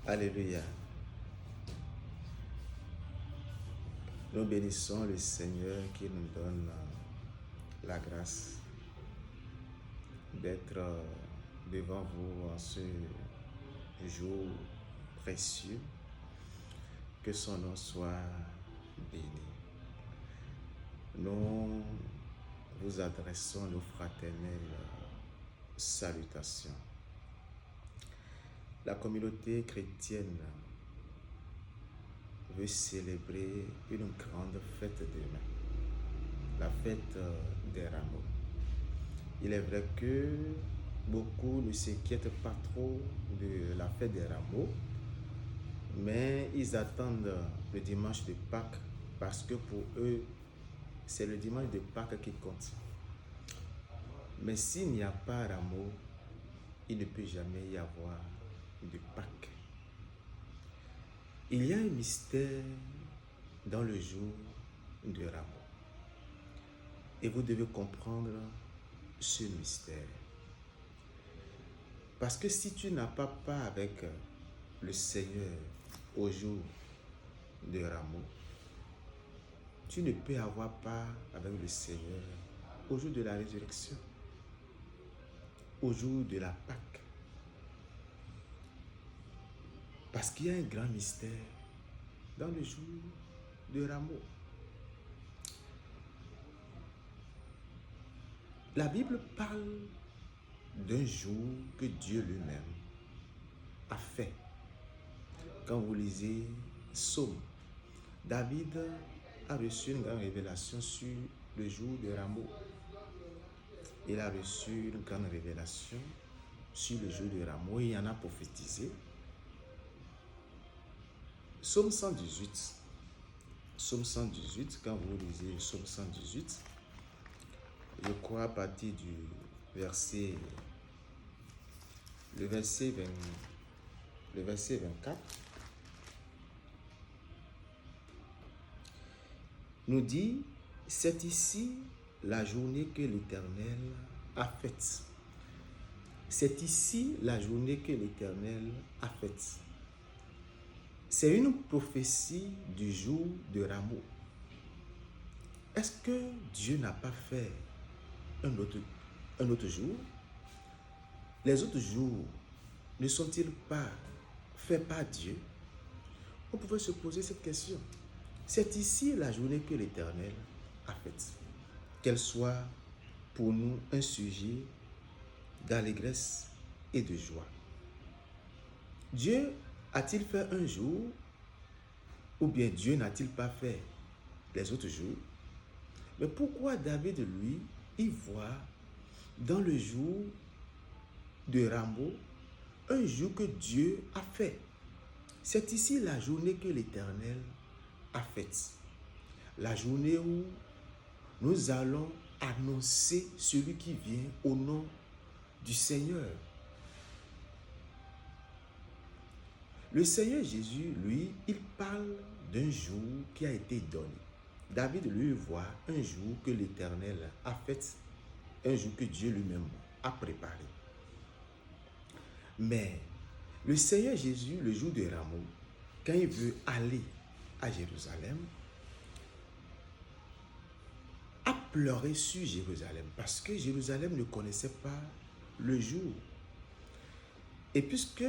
Alléluia. Nous bénissons le Seigneur qui nous donne la grâce d'être devant vous en ce jour précieux. Que son nom soit béni. Nous vous adressons nos fraternelles salutations. La communauté chrétienne veut célébrer une grande fête demain, la fête des rameaux. Il est vrai que beaucoup ne s'inquiètent pas trop de la fête des rameaux, mais ils attendent le dimanche de Pâques parce que pour eux, c'est le dimanche de Pâques qui compte. Mais s'il n'y a pas rameau, il ne peut jamais y avoir de Pâques. Il y a un mystère dans le jour de rameau. Et vous devez comprendre ce mystère. Parce que si tu n'as pas part avec le Seigneur au jour de rameau, tu ne peux avoir part avec le Seigneur au jour de la résurrection, au jour de la Pâque. Parce qu'il y a un grand mystère dans le jour de rameau. La Bible parle d'un jour que Dieu lui-même a fait. Quand vous lisez Psaume, David a reçu une grande révélation sur le jour de rameau. Il a reçu une grande révélation sur le jour de rameau et il en a prophétisé. Psaume 118. Psaume 118, quand vous lisez Psaume 118, je crois à partir du verset, le verset 24, nous dit, c'est ici la journée que l'Éternel a faite. C'est ici la journée que l'Éternel a faite. C'est une prophétie du jour de rameau. Est-ce que Dieu n'a pas fait un autre jour? Les autres jours ne sont-ils pas faits par Dieu? On pouvait se poser cette question. C'est ici la journée que l'Éternel a faite. Qu'elle soit pour nous un sujet d'allégresse et de joie. Dieu a-t-il fait un jour ou bien Dieu n'a-t-il pas fait les autres jours? Mais pourquoi David, lui, il voit dans le jour de rameau un jour que Dieu a fait? C'est ici la journée que l'Éternel a faite. La journée où nous allons annoncer celui qui vient au nom du Seigneur. Le Seigneur Jésus, lui, il parle d'un jour qui a été donné. David, lui, voit un jour que l'Éternel a fait, un jour que Dieu lui-même a préparé. Mais le Seigneur Jésus, le jour de rameau, quand il veut aller à Jérusalem, a pleuré sur Jérusalem parce que Jérusalem ne connaissait pas le jour. Et puisque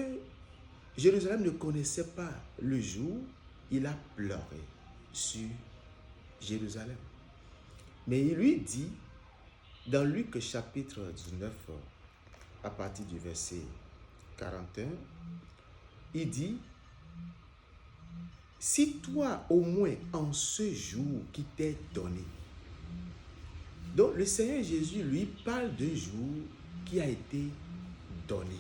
Jérusalem ne connaissait pas le jour, il a pleuré sur Jérusalem. Mais il lui dit, dans Luc chapitre 19, à partir du verset 41, il dit, si toi au moins en ce jour qui t'est donné. Donc le Seigneur Jésus lui parle d'un jour qui a été donné.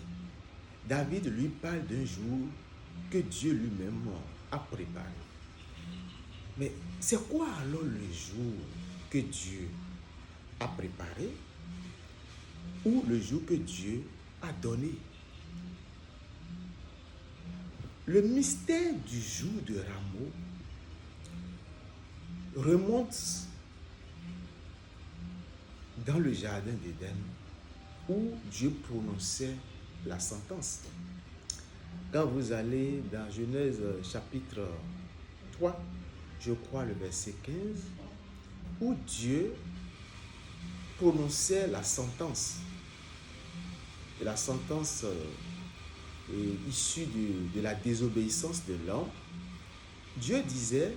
David lui parle d'un jour que Dieu lui-même a préparé. Mais c'est quoi alors le jour que Dieu a préparé ou le jour que Dieu a donné? Le mystère du jour de rameau remonte dans le jardin d'Éden où Dieu prononçait la sentence. Quand vous allez dans Genèse chapitre 3, je crois le verset 15, où Dieu prononçait la sentence. Et la sentence issue de la désobéissance de l'homme. Dieu disait,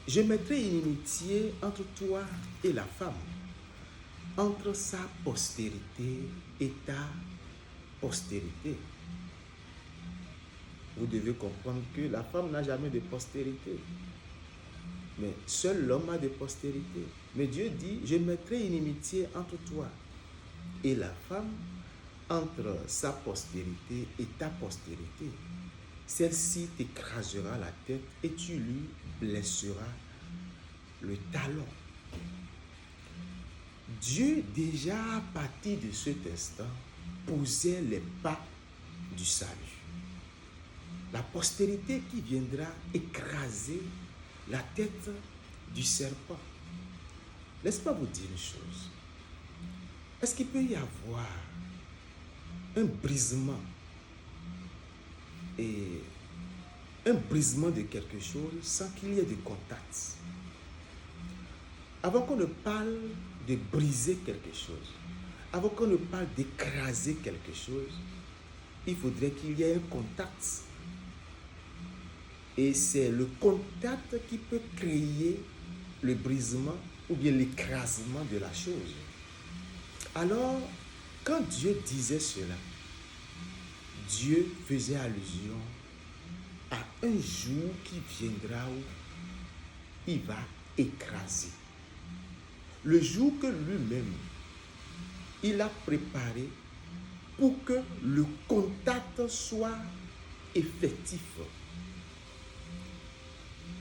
je mettrai une inimitié entre toi et la femme, entre sa postérité et ta postérité. Vous devez comprendre que la femme n'a jamais de postérité. Mais seul l'homme a de postérité. Mais Dieu dit, je mettrai une inimitié entre toi et la femme, entre sa postérité et ta postérité. Celle-ci t'écrasera la tête et tu lui blesseras le talon. Dieu, déjà à partir de cet instant, posait les pas du salut. La postérité qui viendra écraser la tête du serpent. Laisse-moi vous dire une chose. Est-ce qu'il peut y avoir un brisement de quelque chose sans qu'il y ait de contact? Avant qu'on ne parle de briser quelque chose, avant qu'on ne parle d'écraser quelque chose, il faudrait qu'il y ait un contact. Et c'est le contact qui peut créer le brisement ou bien l'écrasement de la chose. Alors, quand Dieu disait cela, Dieu faisait allusion à un jour qui viendra où il va écraser. Le jour que lui-même, il a préparé pour que le contact soit effectif.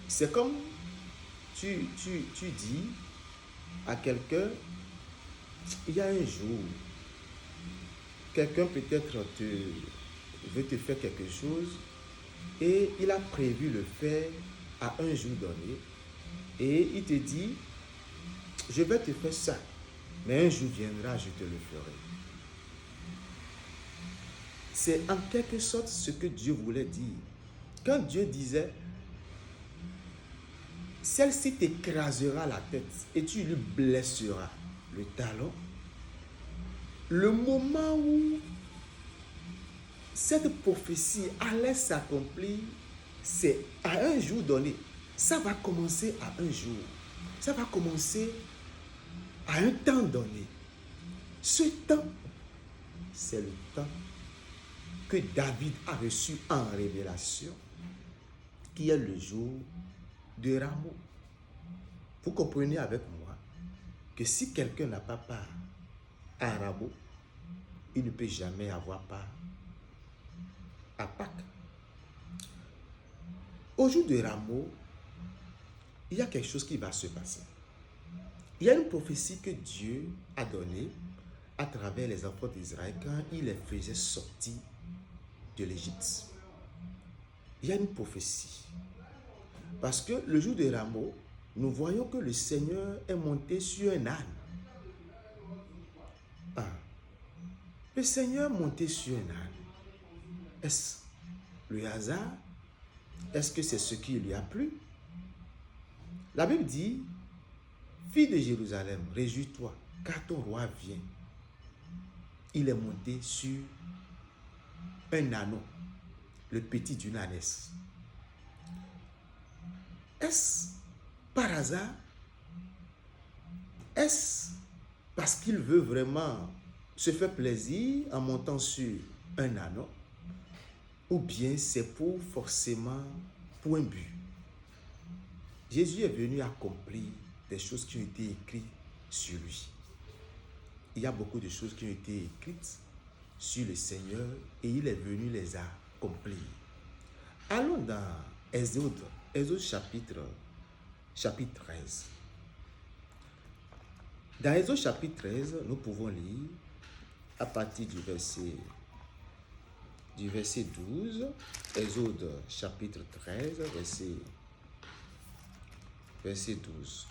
C'est comme tu dis à quelqu'un, il y a un jour, quelqu'un peut-être veut te faire quelque chose et il a prévu le faire à un jour donné et il te dit, je vais te faire ça, mais un jour viendra, je te le ferai. C'est en quelque sorte ce que Dieu voulait dire. Quand Dieu disait, celle-ci t'écrasera la tête et tu lui blesseras le talon, le moment où cette prophétie allait s'accomplir, c'est à un jour donné. Ça va commencer à un jour. Ça va commencer à un temps donné. Ce temps, c'est le temps que David a reçu en révélation, qui est le jour de Rameau. Vous comprenez avec moi que si quelqu'un n'a pas part à Rameau, il ne peut jamais avoir part à Pâques. Au jour de Rameau, il y a quelque chose qui va se passer. Il y a une prophétie que Dieu a donnée à travers les enfants d'Israël quand il les faisait sortir de l'Égypte. Il y a une prophétie. Parce que le jour de Rameau, nous voyons que le Seigneur est monté sur un âne. Le Seigneur monté sur un âne. Est-ce le hasard? Est-ce que c'est ce qui lui a plu? La Bible dit, fille de Jérusalem, réjouis-toi, car ton roi vient. Il est monté sur un âneau, le petit d'une ânesse. Est-ce par hasard? Est-ce parce qu'il veut vraiment se faire plaisir en montant sur un âneau? Ou bien c'est forcément pour un but? Jésus est venu accomplir des choses qui ont été écrites sur lui. Il y a beaucoup de choses qui ont été écrites sur le Seigneur et il est venu les accomplir. Allons dans Exode chapitre 13. Dans Exode chapitre 13, nous pouvons lire à partir du verset 12, Exode chapitre 13, verset 12.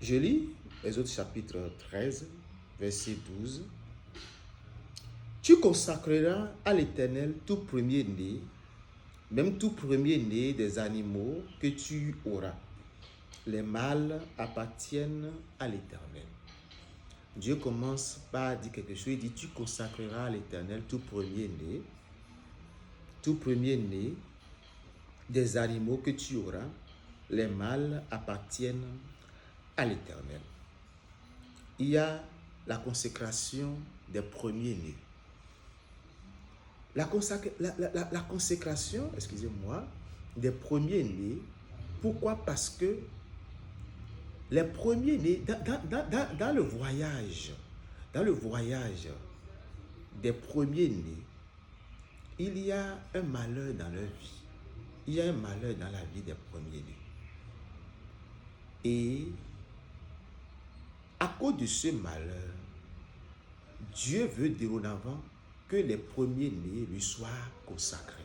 Je lis Exode chapitre 13, verset 12. Tu consacreras à l'Éternel tout premier-né, même tout premier-né des animaux que tu auras. Les mâles appartiennent à l'Éternel. Dieu commence par dire quelque chose, il dit tu consacreras à l'Éternel tout premier-né des animaux que tu auras. Les mâles appartiennent à l'Éternel. Il y a la consécration des premiers-nés. La consécration, excusez-moi, des premiers-nés. Pourquoi? Parce que les premiers-nés, dans le voyage des premiers-nés, il y a un malheur dans leur vie. Il y a un malheur dans la vie des premiers-nés. Et à cause de ce malheur, Dieu veut dorénavant que les premiers-nés lui soient consacrés.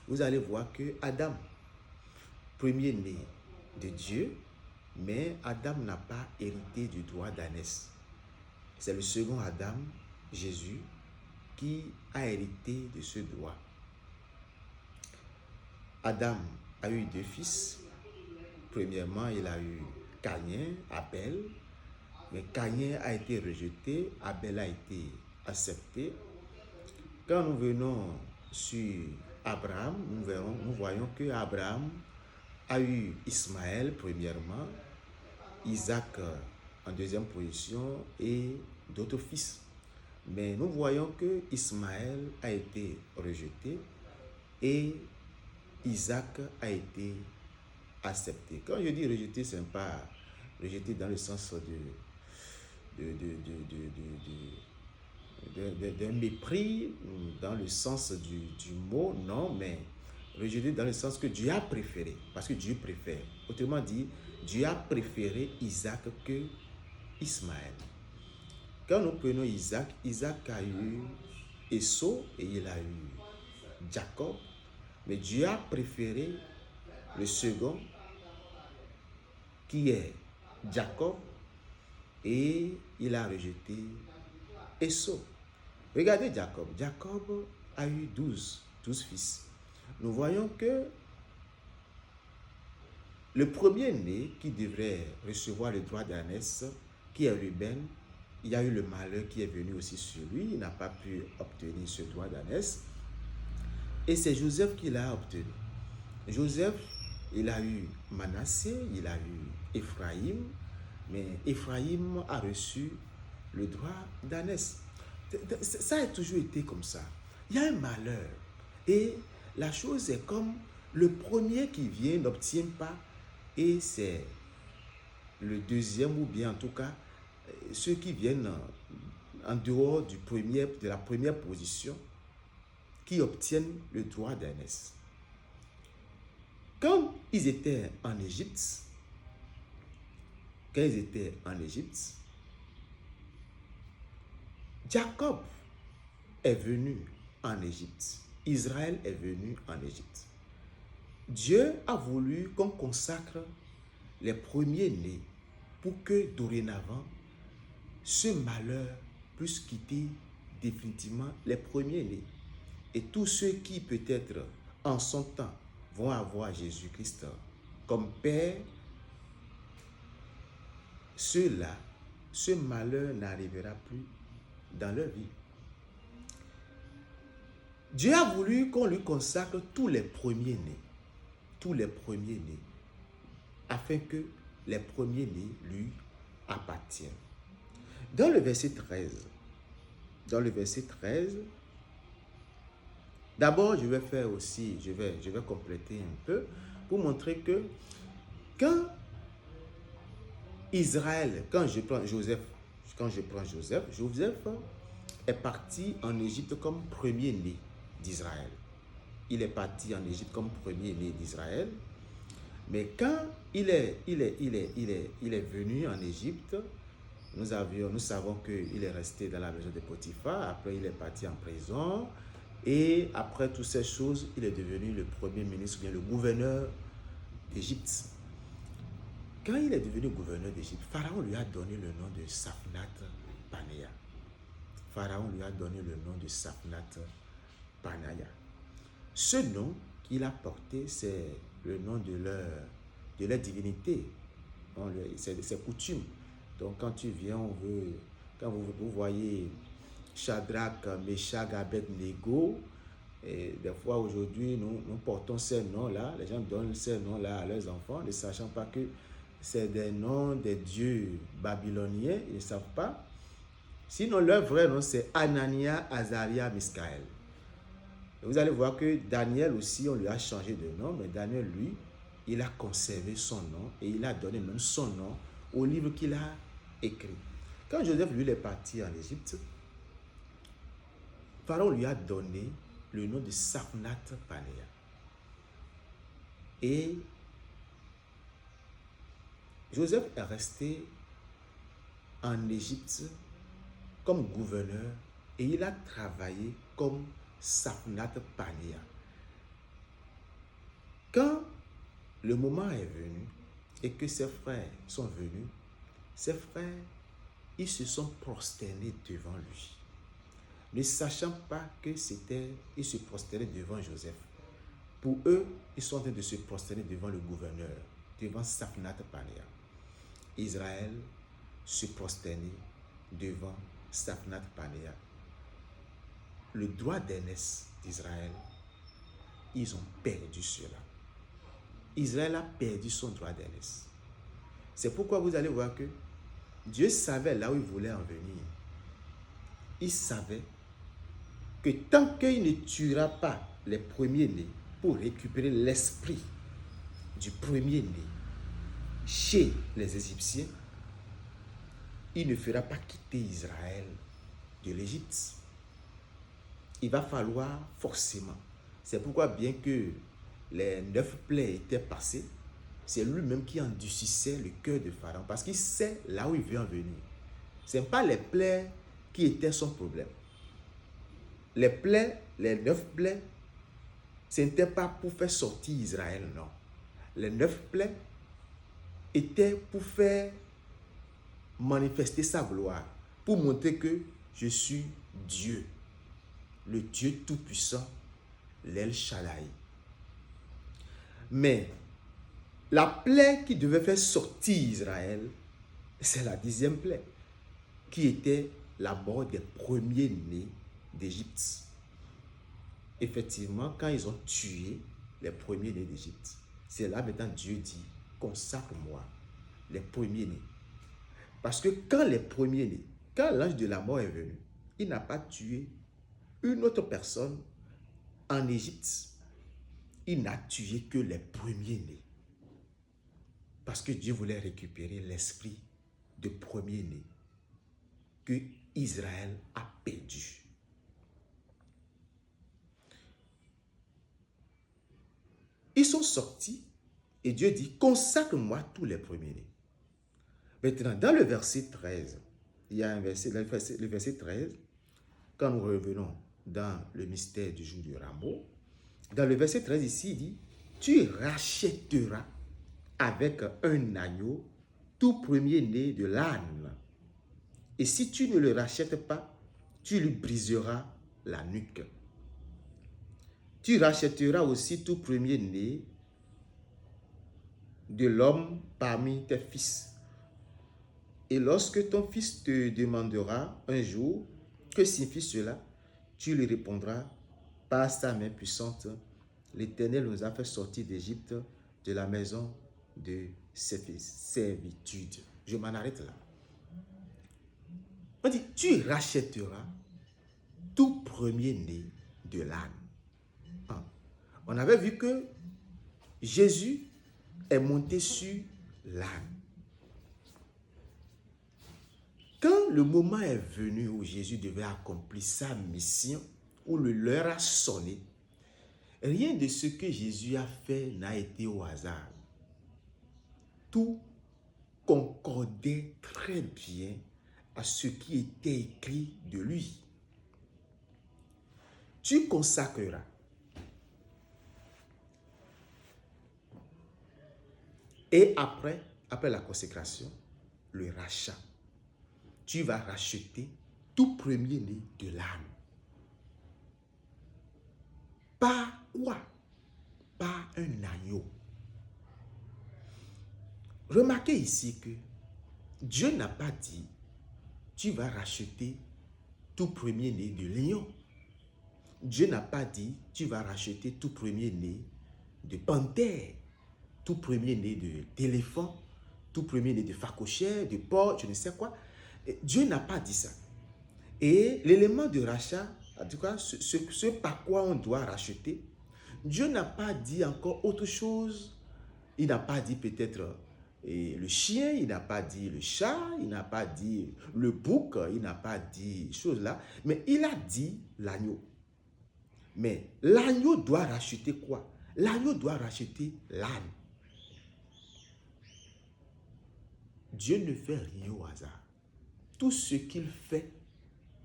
Vous allez voir que Adam, premier-né de Dieu, mais Adam n'a pas hérité du droit d'ânesse. C'est le second Adam, Jésus, qui a hérité de ce droit. Adam a eu 2 fils. Premièrement, il a eu Caïn, Abel. Mais Caïn a été rejeté, Abel a été accepté. Quand nous venons sur Abraham, nous voyons que Abraham a eu Ismaël premièrement, Isaac en deuxième position et d'autres fils. Mais nous voyons que Ismaël a été rejeté et Isaac a été accepté. Quand je dis rejeté, ce n'est pas rejeté dans le sens d'un mépris, dans le sens du mot, non, mais rejeté dans le sens que Dieu a préféré, parce que Dieu préfère. Autrement dit, Dieu a préféré Isaac que Ismaël. Quand nous prenons Isaac, Isaac a eu Esau et il a eu Jacob, mais Dieu a préféré le second qui est Jacob et il a rejeté Esau. Regardez Jacob. Jacob a eu 12 fils. Nous voyons que le premier-né qui devrait recevoir le droit d'ânesse, qui est Ruben, il y a eu le malheur qui est venu aussi sur lui. Il n'a pas pu obtenir ce droit d'ânesse. Et c'est Joseph qui l'a obtenu. Joseph, il a eu Manassé, il a eu Ephraïm, mais Ephraïm a reçu le droit d'ânesse. Ça a toujours été comme ça. Il y a un malheur. Et la chose est comme le premier qui vient n'obtient pas et c'est le deuxième ou bien en tout cas ceux qui viennent en dehors de la première position qui obtiennent le droit d'ânesse. Quand ils étaient en Égypte, Jacob est venu en Égypte. Israël est venu en Égypte. Dieu a voulu qu'on consacre les premiers-nés pour que dorénavant, ce malheur puisse quitter définitivement les premiers-nés. Et tous ceux qui peut-être en son temps vont avoir Jésus-Christ comme Père, ceux-là, ce malheur n'arrivera plus dans leur vie. Dieu a voulu qu'on lui consacre tous les premiers-nés, afin que les premiers-nés lui appartiennent. Dans le verset 13, d'abord je vais compléter un peu pour montrer que quand je prends Joseph est parti en Égypte comme premier-né d'Israël. Il est parti en Égypte comme premier-né d'Israël. Mais quand il est venu en Égypte, nous savons qu'il est resté dans la maison de Potiphar. Après, il est parti en prison. Et après toutes ces choses, il est devenu le premier ministre, bien le gouverneur d'Égypte. Quand il est devenu gouverneur d'Égypte, Pharaon lui a donné le nom de Safnat Panéa. Pharaon lui a donné le nom de Safnat Panéa. Ce nom qu'il a porté, c'est le nom de leur divinité. C'est coutume. Donc quand tu viens, quand vous voyez Shadrach, Meshach, Abednego, et des fois aujourd'hui, nous portons ces noms-là, les gens donnent ces noms-là à leurs enfants, ne sachant pas que c'est des noms des dieux babyloniens, ils ne savent pas. Sinon, leur vrai nom, c'est Anania, Azaria, Miskaël. Vous allez voir que Daniel aussi, on lui a changé de nom, mais Daniel, lui, il a conservé son nom et il a donné même son nom au livre qu'il a écrit. Quand Joseph, lui, est parti en Égypte, Pharaon lui a donné le nom de Safnat Panéa. Et Joseph est resté en Égypte comme gouverneur et il a travaillé comme Safnat Panéa. Quand le moment est venu et que ses frères sont venus, ses frères, ils se sont prosternés devant lui. Ne sachant pas que c'était, ils se prosternaient devant Joseph. Pour eux, ils sont en train de se prosterner devant le gouverneur, devant Safnat Panéa. Israël se prosternait devant Safnat Panéa. Le droit d'aînesse d'Israël, ils ont perdu cela. Israël a perdu son droit d'aînesse. C'est pourquoi vous allez voir que Dieu savait là où il voulait en venir. Il savait que tant qu'il ne tuera pas les premiers-nés pour récupérer l'esprit du premier-né chez les Égyptiens, il ne fera pas quitter Israël de l'Égypte. Il va falloir forcément. C'est pourquoi bien que les 9 plaies étaient passées, c'est lui-même qui endurcissait le cœur de Pharaon parce qu'il sait là où il veut en venir. Ce n'est pas les plaies qui étaient son problème. Les plaies, les 9 plaies, ce n'était pas pour faire sortir Israël, non. Les 9 plaies étaient pour faire manifester sa gloire, pour montrer que je suis Dieu, le Dieu tout-puissant, l'El Shaddai. Mais la plaie qui devait faire sortir Israël, c'est la 10e plaie, qui était la mort des premiers-nés d'Égypte. Effectivement, quand ils ont tué les premiers-nés d'Égypte, c'est là maintenant Dieu dit, consacre-moi les premiers-nés. Parce que quand les premiers-nés, quand l'ange de la mort est venu, il n'a pas tué une autre personne en Égypte. Il n'a tué que les premiers-nés. Parce que Dieu voulait récupérer l'esprit de premier-né que Israël a perdu. Ils sont sortis et Dieu dit, consacre-moi tous les premiers-nés. Maintenant, dans le verset 13, il y a un verset, le verset 13, quand nous revenons dans le mystère du jour du rameau, dans le verset 13 ici, il dit, tu rachèteras avec un agneau tout premier-né de l'âne. Et si tu ne le rachètes pas, tu lui briseras la nuque. Tu rachèteras aussi tout premier-né de l'homme parmi tes fils. Et lorsque ton fils te demandera un jour, que signifie cela, tu lui répondras, par sa main puissante, l'Éternel nous a fait sortir d'Égypte, de la maison de servitude. Je m'en arrête là. On dit, tu rachèteras tout premier-né de l'âne. On avait vu que Jésus est monté sur l'âne. Quand le moment est venu où Jésus devait accomplir sa mission, où l'heure a sonné, rien de ce que Jésus a fait n'a été au hasard. Tout concordait très bien à ce qui était écrit de lui. Tu consacreras. Et après, après la consécration, le rachat. Tu vas racheter tout premier-né de l'âne. Par quoi? Par un agneau. Remarquez ici que Dieu n'a pas dit, tu vas racheter tout premier-né de lion. Dieu n'a pas dit, tu vas racheter tout premier-né de panthère, tout premier-né d'éléphant, tout premier-né de phacochère, de porc, je ne sais quoi. Et Dieu n'a pas dit ça. Et l'élément de rachat, en tout cas, ce par quoi on doit racheter, Dieu n'a pas dit encore autre chose. Il n'a pas dit peut-être le chien, il n'a pas dit le chat, il n'a pas dit le bouc, il n'a pas dit choses là, mais il a dit l'agneau. Mais l'agneau doit racheter quoi? L'agneau doit racheter l'âne. Dieu ne fait rien au hasard. Tout ce qu'il fait,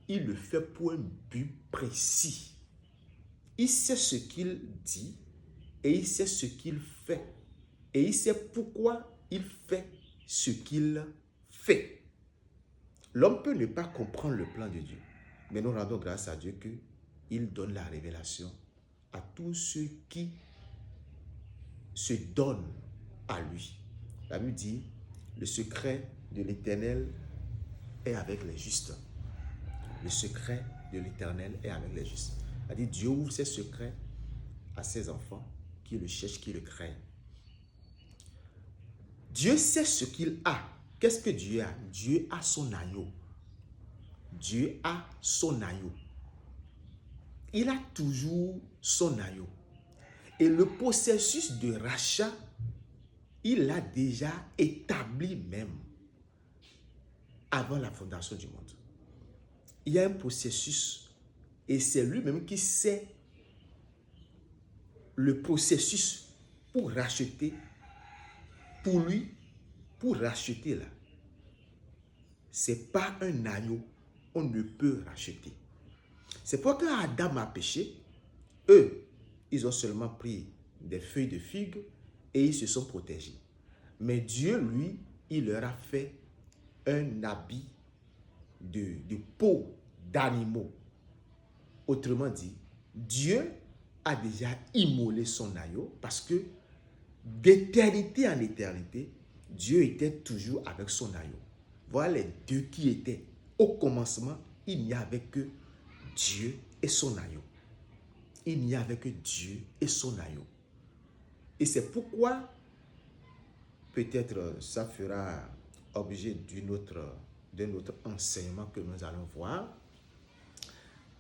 il le fait pour un but précis. Il sait ce qu'il dit et il sait ce qu'il fait. Et il sait pourquoi il fait ce qu'il fait. L'homme peut ne pas comprendre le plan de Dieu. Mais nous rendons grâce à Dieu qu'il donne la révélation à tous ceux qui se donnent à lui. La Bible dit, le secret de l'Éternel est avec les justes. Le secret de l'Éternel est avec les justes. C'est-à-dire, Dieu ouvre ses secrets à ses enfants qui le cherchent, qui le craignent. Dieu sait ce qu'il a. Qu'est-ce que Dieu a? Dieu a son agneau. Dieu a son agneau. Il a toujours son agneau. Et le processus de rachat, il l'a déjà établi même avant la fondation du monde. Il y a un processus et c'est lui-même qui sait le processus pour racheter, pour lui, pour racheter là. C'est pas un agneau, on ne peut racheter. C'est pourquoi Adam a péché, eux, ils ont seulement pris des feuilles de figue et ils se sont protégés. Mais Dieu, lui, il leur a fait un habit de peau d'animaux. Autrement dit, Dieu a déjà immolé son agneau parce que d'éternité en éternité, Dieu était toujours avec son agneau. Voilà les deux qui étaient. Au commencement, il n'y avait que Dieu et son agneau. Il n'y avait que Dieu et son agneau. Et c'est pourquoi, peut-être ça fera objet d'un autre enseignement que nous allons voir.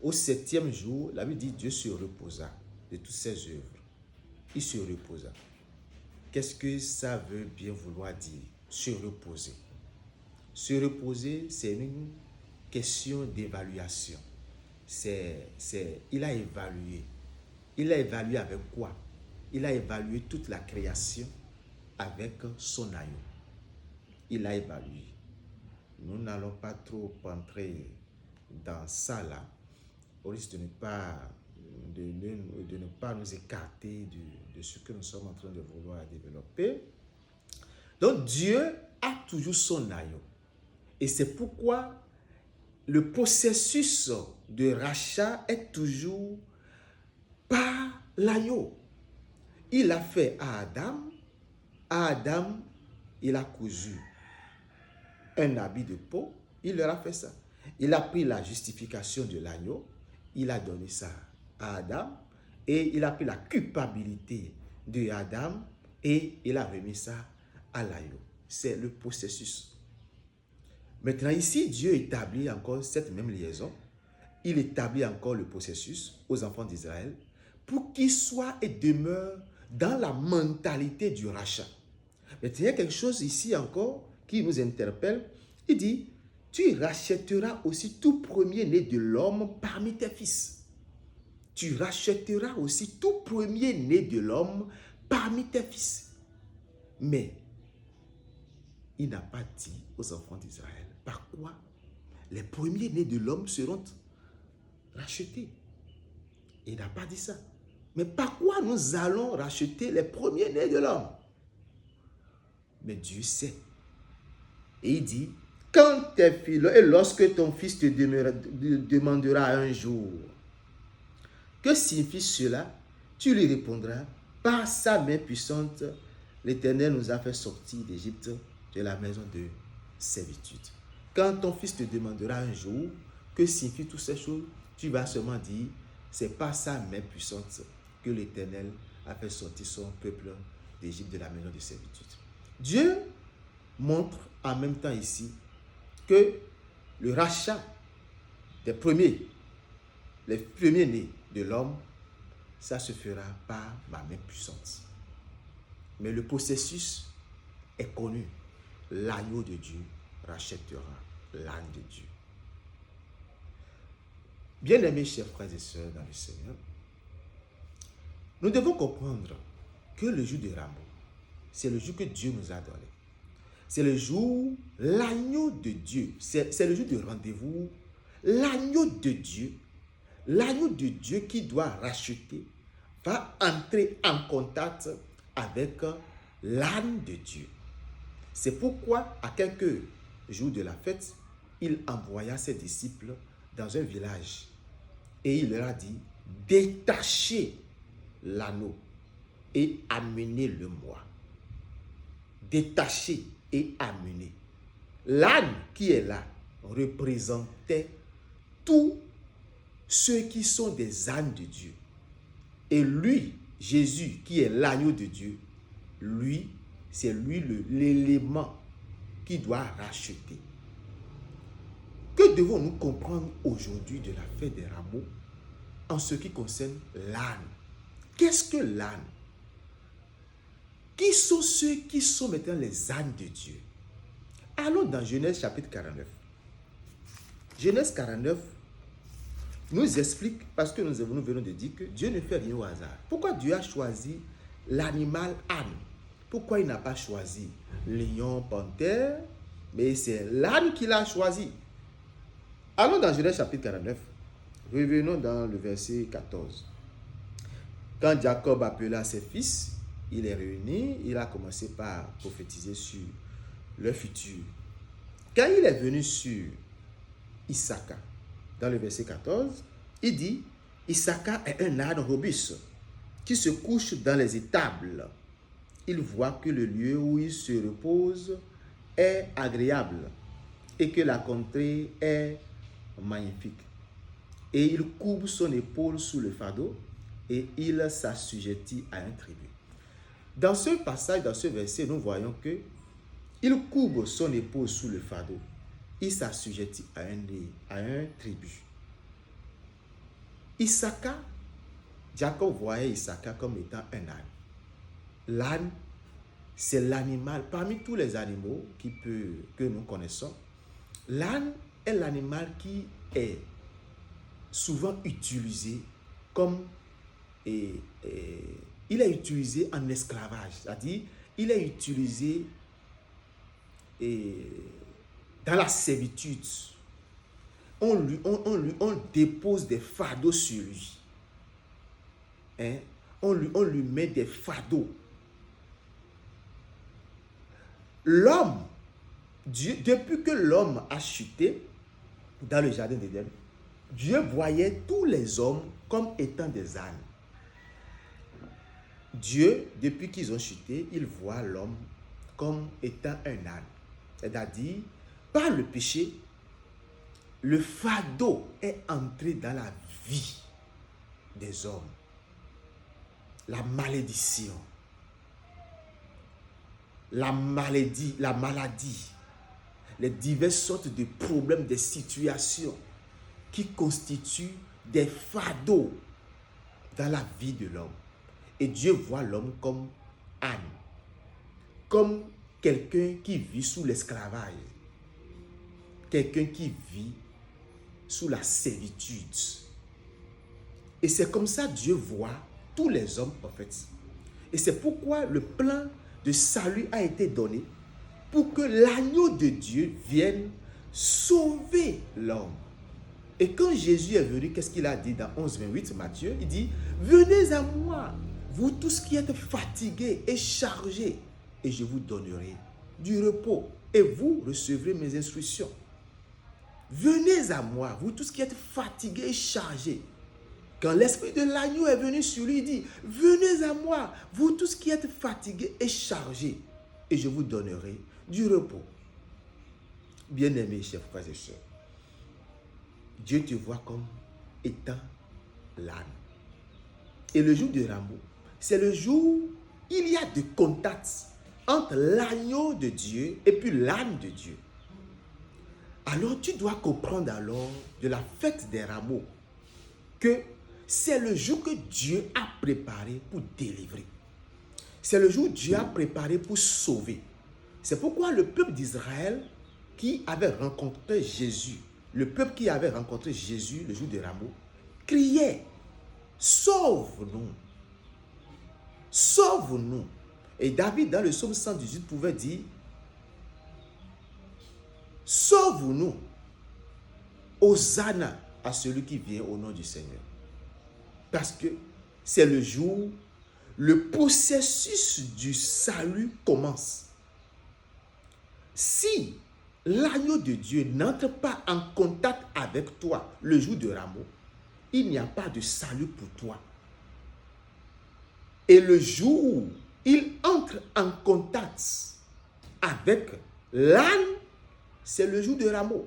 Au 7e jour, la Bible dit Dieu se reposa de toutes ses œuvres. Il se reposa. Qu'est-ce que ça veut bien vouloir dire? Se reposer. Se reposer, c'est une question d'évaluation. Il a évalué. Il a évalué avec quoi? Il a évalué toute la création avec son agneau. Il a évalué. Nous n'allons pas trop entrer dans ça là. Au risque de ne pas nous écarter de ce que nous sommes en train de vouloir développer. Donc Dieu a toujours son agneau. Et c'est pourquoi le processus de rachat est toujours par l'agneau. Il a fait à Adam. À Adam, il a cousu un habit de peau. Il leur a fait ça. Il a pris la justification de l'agneau. Il a donné ça à Adam. Et il a pris la culpabilité de Adam. Et il a remis ça à l'agneau. C'est le processus. Maintenant ici, Dieu établit encore cette même liaison. Il établit encore le processus aux enfants d'Israël pour qu'ils soient et demeurent dans la mentalité du rachat. Mais il y a quelque chose ici encore qui nous interpelle. Il dit, tu rachèteras aussi tout premier-né de l'homme parmi tes fils. Tu rachèteras aussi tout premier-né de l'homme parmi tes fils. Mais il n'a pas dit aux enfants d'Israël par quoi les premiers-nés de l'homme seront rachetés. Il n'a pas dit ça. Mais par quoi nous allons racheter les premiers-nés de l'homme? mais Dieu sait. Et il dit, quand tes filles, et lorsque ton fils te demandera un jour, que signifie cela? Tu lui répondras, par sa main puissante, l'Éternel nous a fait sortir d'Égypte, de la maison de servitude. Quand ton fils te demandera un jour, que signifient toutes ces choses? Tu vas seulement dire, c'est par sa main puissante que l'Éternel a fait sortir son peuple d'Égypte, de la maison de servitude. Dieu montre en même temps ici que le rachat des premiers, les premiers-nés de l'homme, ça se fera par ma main puissante. Mais le processus est connu. L'agneau de Dieu rachètera l'âne de Dieu. Bien-aimés chers frères et sœurs dans le Seigneur, nous devons comprendre que le jour de Rameau, c'est le jour que Dieu nous a donné. C'est le jour, l'agneau de Dieu, c'est le jour de rendez-vous, l'agneau de Dieu qui doit racheter, va entrer en contact avec l'âne de Dieu. C'est pourquoi, à quelques jours de la fête, il envoya ses disciples dans un village et il leur a dit, détachez l'anneau et amenez-le-moi. Détachez et amenez. L'âne qui est là représentait tous ceux qui sont des ânes de Dieu. Et lui, Jésus, qui est l'agneau de Dieu, lui, c'est lui l'élément qui doit racheter. Que devons-nous comprendre aujourd'hui de la fête des Rameaux en ce qui concerne l'âne? Qu'est-ce que l'âne? Qui sont ceux qui sont maintenant les ânes de Dieu? Allons dans Genèse chapitre 49. Genèse 49 nous explique, parce que nous venons de dire que Dieu ne fait rien au hasard. Pourquoi Dieu a choisi l'animal âne? Pourquoi il n'a pas choisi lion, panthère? Mais c'est l'âne qu'il a choisi. Allons dans Genèse chapitre 49. Revenons dans le verset 14. Quand Jacob appela ses fils, il est réuni, il a commencé par prophétiser sur le futur. Quand il est venu sur Issaka, dans le verset 14, il dit, Issaka est un âne robuste qui se couche dans les étables. Il voit que le lieu où il se repose est agréable et que la contrée est magnifique. Et il courbe son épaule sous le fardeau et il s'assujettit à un tribut. Dans ce passage, dans ce verset, nous voyons que il courbe son épaule sous le fardeau. Il s'assujettit à un tribut. Issaka, Jacob voyait Issaka comme étant un âne. L'âne, c'est l'animal, parmi tous les animaux que nous connaissons, l'âne est l'animal qui est souvent utilisé comme il est utilisé en esclavage, c'est-à-dire il est utilisé dans la servitude. On dépose des fardeaux sur lui. On lui met des fardeaux. L'homme, Dieu, depuis que l'homme a chuté dans le jardin d'Éden, Dieu voyait tous les hommes comme étant des ânes. Dieu, depuis qu'ils ont chuté, il voit l'homme comme étant un âne. C'est-à-dire, par le péché, le fardeau est entré dans la vie des hommes. La malédiction, la maladie, les diverses sortes de problèmes, des situations qui constituent des fardeaux dans la vie de l'homme. Et Dieu voit l'homme comme âne, comme quelqu'un qui vit sous l'esclavage, quelqu'un qui vit sous la servitude. Et c'est comme ça que Dieu voit tous les hommes en fait. Et c'est pourquoi le plan de salut a été donné pour que l'agneau de Dieu vienne sauver l'homme. Et quand Jésus est venu, qu'est-ce qu'il a dit dans 11:28, Matthieu? Il dit, venez à moi, vous tous qui êtes fatigués et chargés, et je vous donnerai du repos et vous recevrez mes instructions. Venez à moi, vous tous qui êtes fatigués et chargés. Quand l'esprit de l'agneau est venu sur lui, il dit, venez à moi, vous tous qui êtes fatigués et chargés, et je vous donnerai du repos. Bien-aimés, chers frères et sœurs, Dieu te voit comme étant l'âne. Et le jour de Rameau, c'est le jour où il y a de contact entre l'agneau de Dieu et puis l'âne de Dieu. Alors tu dois comprendre alors de la fête des rameaux que c'est le jour que Dieu a préparé pour délivrer. C'est le jour que Dieu a préparé pour sauver. C'est pourquoi le peuple d'Israël qui avait rencontré Jésus, le peuple qui avait rencontré Jésus le jour des rameaux, criait, sauve-nous, sauve-nous. Et David dans le psaume 118 pouvait dire, sauve-nous, Hosanna à celui qui vient au nom du Seigneur. Parce que c'est le jour où le processus du salut commence. Si l'agneau de Dieu n'entre pas en contact avec toi le jour de Rameau, il n'y a pas de salut pour toi. Et le jour où il entre en contact avec l'âne, c'est le jour de Rameau.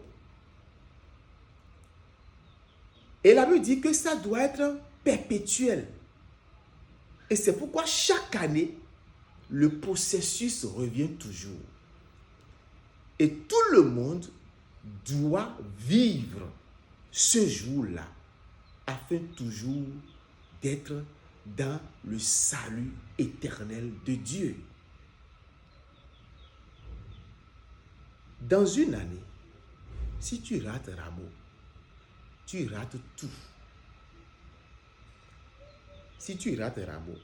Et la Bible dit que ça doit être perpétuel. Et c'est pourquoi chaque année, le processus revient toujours. Et tout le monde doit vivre ce jour-là afin toujours d'être dans le salut éternel de Dieu. Dans une année, si tu rates Rameau, tu rates tout. Si tu rates Rameau,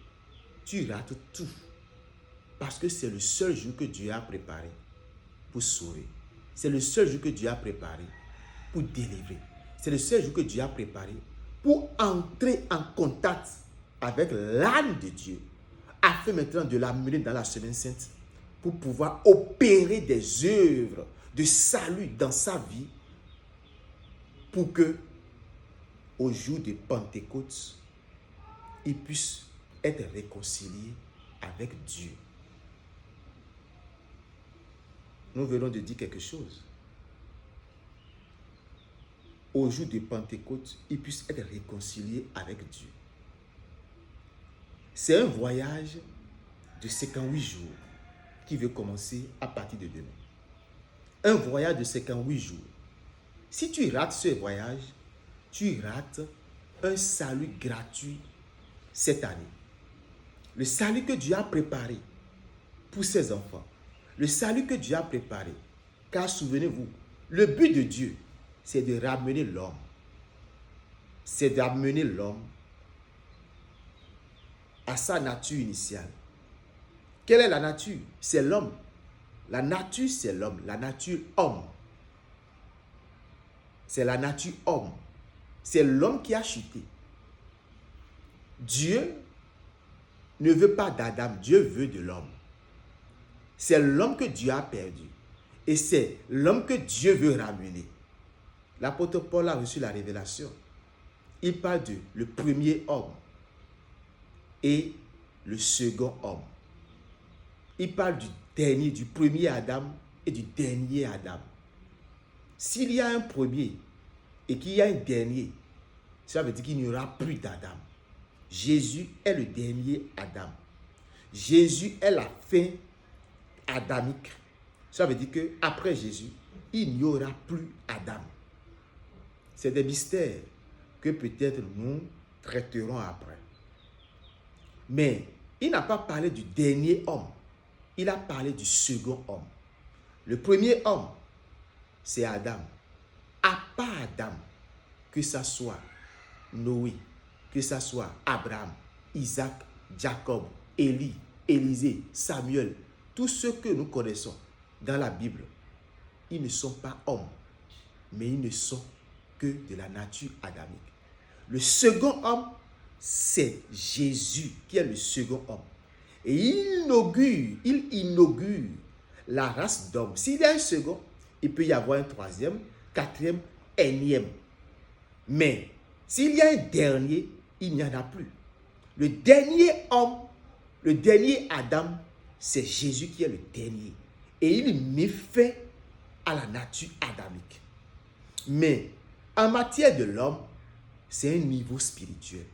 tu rates tout. Parce que c'est le seul jour que Dieu a préparé pour sauver. C'est le seul jour que Dieu a préparé pour délivrer. C'est le seul jour que Dieu a préparé pour entrer en contact avec l'âne de Dieu, afin maintenant de l'amener dans la semaine sainte pour pouvoir opérer des œuvres de salut dans sa vie pour que au jour de Pentecôte, il puisse être réconcilié avec Dieu. Nous venons de dire quelque chose. Au jour de Pentecôte, il puisse être réconcilié avec Dieu. C'est un voyage de 58 jours qui veut commencer à partir de demain. Un voyage de 58 jours. Si tu rates ce voyage, tu rates un salut gratuit cette année. Le salut que Dieu a préparé pour ses enfants. Le salut que Dieu a préparé. Car souvenez-vous, le but de Dieu, c'est de ramener l'homme. C'est d'amener l'homme à sa nature initiale. Quelle est la nature? C'est l'homme. La nature, c'est l'homme. La nature homme. C'est la nature homme. C'est l'homme qui a chuté. Dieu ne veut pas d'Adam. Dieu veut de l'homme. C'est l'homme que Dieu a perdu. Et c'est l'homme que Dieu veut ramener. L'apôtre Paul a reçu la révélation. Il parle de le premier homme et le second homme. Il parle du dernier, du premier Adam et du dernier Adam. S'il y a un premier et qu'il y a un dernier, ça veut dire qu'il n'y aura plus d'Adam. Jésus est le dernier Adam. Jésus est la fin adamique. Ça veut dire qu'après Jésus, il n'y aura plus Adam. C'est des mystères que peut-être nous traiterons après. Mais il n'a pas parlé du dernier homme. Il a parlé du second homme. Le premier homme, c'est Adam. À part Adam, que ça soit Noé, que ça soit Abraham, Isaac, Jacob, Élie, Élisée, Samuel, tous ceux que nous connaissons dans la Bible, ils ne sont pas hommes, mais ils ne sont que de la nature adamique. Le second homme, c'est Jésus qui est le second homme. Et il inaugure la race d'homme. S'il y a un second, il peut y avoir un troisième, quatrième, énième. Mais s'il y a un dernier, il n'y en a plus. Le dernier homme, le dernier Adam, c'est Jésus qui est le dernier. Et il met fin à la nature adamique. Mais en matière de l'homme, c'est un niveau spirituel.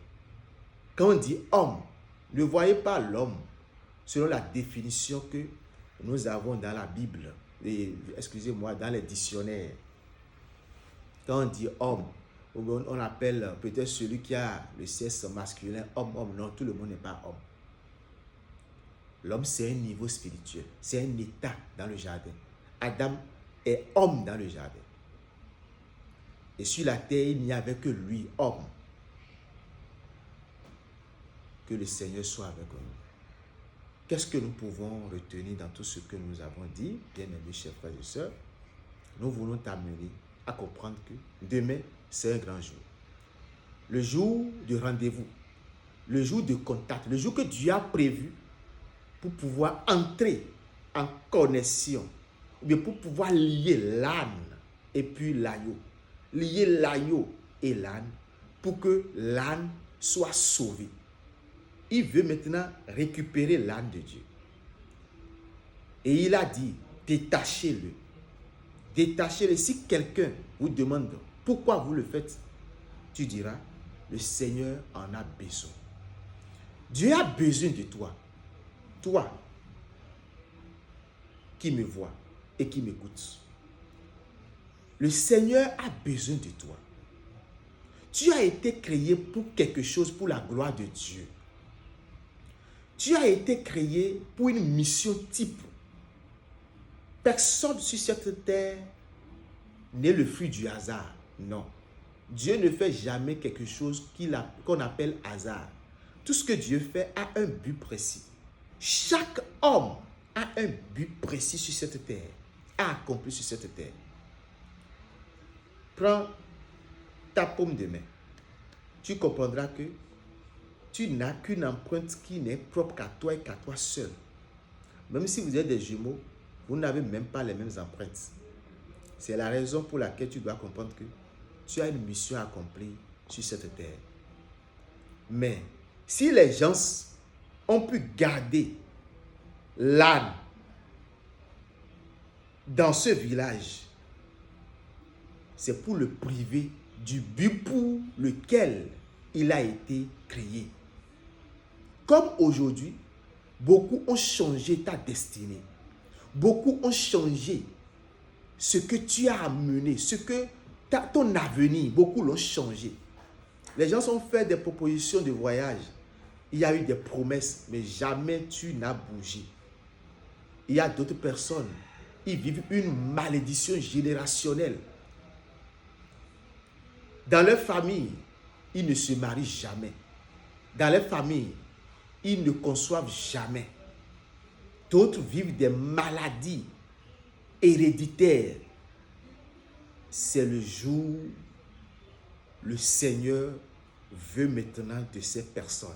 Quand on dit homme, ne voyez pas l'homme selon la définition que nous avons dans la Bible, excusez-moi, dans les dictionnaires. Quand on dit homme, on appelle peut-être celui qui a le sexe masculin homme. Non, tout le monde n'est pas homme. L'homme, c'est un niveau spirituel. C'est un état dans le jardin. Adam est homme dans le jardin. Et sur la terre, il n'y avait que lui, homme. Que le Seigneur soit avec nous. Qu'est-ce que nous pouvons retenir dans tout ce que nous avons dit, bien-aimés chers frères et sœurs? Nous voulons t'amener à comprendre que demain, c'est un grand jour. Le jour de rendez-vous, le jour de contact, le jour que Dieu a prévu pour pouvoir entrer en connexion, ou bien pour pouvoir lier l'âne et puis l'agneau. Lier l'agneau et l'âne pour que l'âne soit sauvé. Il veut maintenant récupérer l'âne de Dieu. Et il a dit, détachez-le. Détachez-le. Si quelqu'un vous demande pourquoi vous le faites, tu diras, le Seigneur en a besoin. Dieu a besoin de toi. Toi qui me vois et qui m'écoutes. Le Seigneur a besoin de toi. Tu as été créé pour quelque chose, pour la gloire de Dieu. Tu as été créé pour une mission type. Personne sur cette terre n'est le fruit du hasard. Non. Dieu ne fait jamais quelque chose qu'on appelle hasard. Tout ce que Dieu fait a un but précis. Chaque homme a un but précis sur cette terre, a accompli sur cette terre. Prends ta paume de main. Tu comprendras que tu n'as qu'une empreinte qui n'est propre qu'à toi et qu'à toi seul. Même si vous êtes des jumeaux, vous n'avez même pas les mêmes empreintes. C'est la raison pour laquelle tu dois comprendre que tu as une mission à accomplir sur cette terre. Mais si les gens ont pu garder l'âne dans ce village, c'est pour le priver du but pour lequel il a été créé. Comme aujourd'hui, beaucoup ont changé ta destinée. Beaucoup ont changé ce que tu as amené, ton avenir, beaucoup l'ont changé. Les gens ont fait des propositions de voyage. Il y a eu des promesses, mais jamais tu n'as bougé. Il y a d'autres personnes, ils vivent une malédiction générationnelle. Dans leur famille, ils ne se marient jamais. Dans leur famille, ils ne conçoivent jamais. D'autres vivent des maladies héréditaires. C'est le jour où le Seigneur veut maintenant de ces personnes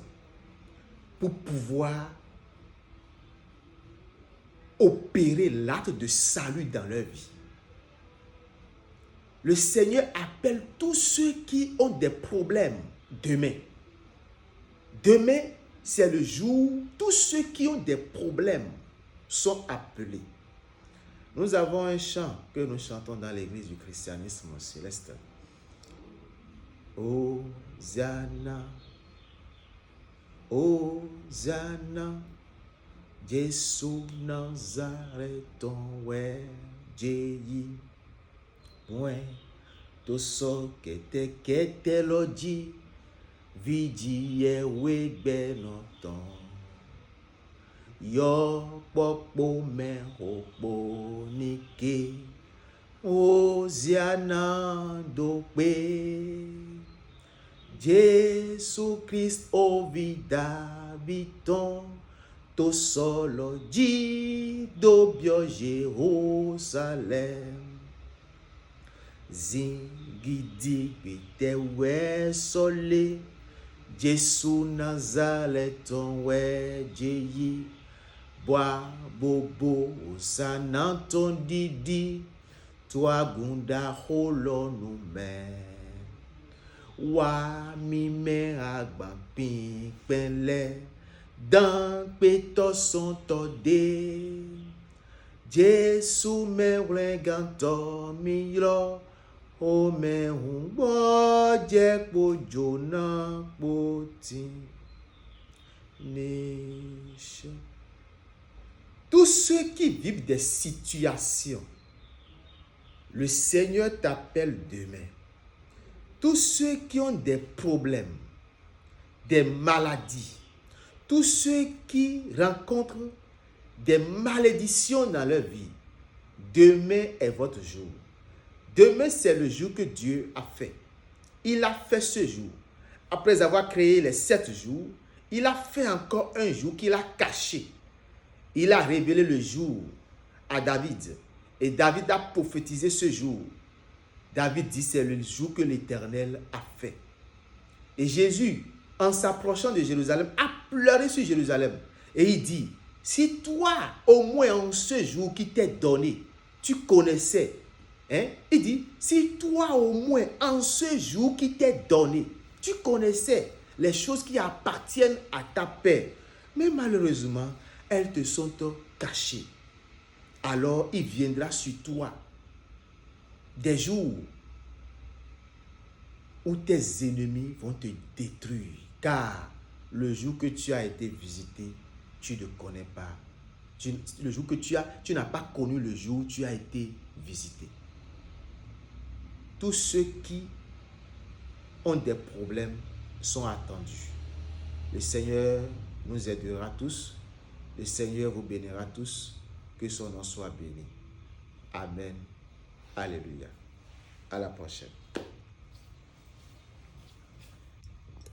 pour pouvoir opérer l'acte de salut dans leur vie. Le Seigneur appelle tous ceux qui ont des problèmes demain. Demain, c'est le jour où tous ceux qui ont des problèmes sont appelés. Nous avons un chant que nous chantons dans l'église du christianisme céleste. Hosanna, Hosanna, Jésus Nazareth, ouais, Jésus, ouais, tout ce qui était lodi, vidi et oui, ben longtemps. Yo popo me hopo nike, Hosanna dope. Jésus-Christ au vida habitant, to solo di dobio Jérusalem. Zingidi bite we sole, Jésus Nazareth we jeyi, Bois, bobo, sananton didi, toi gunda holo no me. Wa mi me agba pin penle, dan peto son to de. Jesu me wlenganto mi lo, o me humbo je po jona po tin. Nation. Tous ceux qui vivent des situations, le Seigneur t'appelle demain. Tous ceux qui ont des problèmes, des maladies, tous ceux qui rencontrent des malédictions dans leur vie, demain est votre jour. Demain, c'est le jour que Dieu a fait. Il a fait ce jour. Après avoir créé les 7 jours, il a fait encore un jour qu'il a caché. Il a révélé le jour à David. Et David a prophétisé ce jour. David dit, c'est le jour que l'Éternel a fait. Et Jésus, en s'approchant de Jérusalem, a pleuré sur Jérusalem. Et il dit, si toi, au moins en ce jour qui t'est donné, tu connaissais, il dit, si toi au moins en ce jour qui t'est donné, tu connaissais les choses qui appartiennent à ta paix, mais malheureusement, elles te sont cachées. Alors il viendra sur toi des jours où tes ennemis vont te détruire. Car le jour que tu as été visité, tu ne connais pas. Le jour que tu n'as pas connu le jour où tu as été visité. Tous ceux qui ont des problèmes sont attendus. Le Seigneur nous aidera tous. Le Seigneur vous bénira tous. Que son nom soit béni. Amen. Alléluia. À la prochaine.